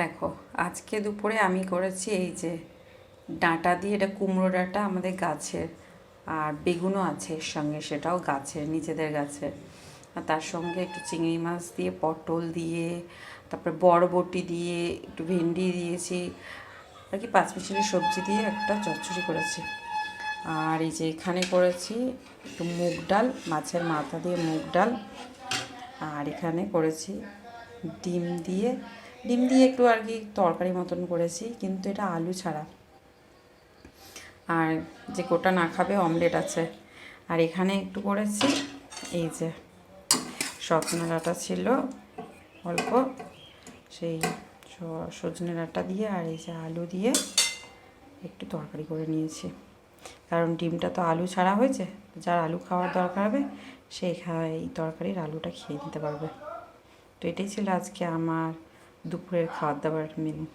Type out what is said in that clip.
দেখো, আজকে দুপুরে আমি করেছি এই যে ডাঁটা দিয়ে, এটা কুমড়ো ডাঁটা আমাদের গাছের, আর বেগুনও আছে এর সঙ্গে, সেটাও গাছের, নিজেদের গাছের। আর তার সঙ্গে একটু চিংড়ি মাছ দিয়ে, পটল দিয়ে, তারপরে বরবটি দিয়ে, একটু ভেন্ডি দিয়েছি আর কি, পাঁচমিশালি সবজি দিয়ে একটা চচ্চড়ি করেছি। আর এই যে এখানে করেছি একটু মুগ ডাল, মাছের মাথা দিয়ে মুগ ডাল। আর এখানে করেছি ডিম দিয়ে, ডিম দিয়ে একটু আর কি তরকারি মতন করেছি, কিন্তু এটা আলু ছাড়া। আর যে গোটা না খাবে অমলেট আছে। আর এখানে একটু করেছি এই যে সজনে ডাঁটা ছিল অল্প, সেই সজনে ডাঁটা দিয়ে আর এই যে আলু দিয়ে একটু তরকারি করে নিয়েছি। কারণ ডিমটা তো আলু ছাড়া হয়েছে, যার আলু খাওয়ার দরকার হবে সে এই তরকারির আলুটা খেয়ে নিতে পারবে। তো এটাই ছিল আজকে আমার দুপুরের খাবার দাবার মেনু।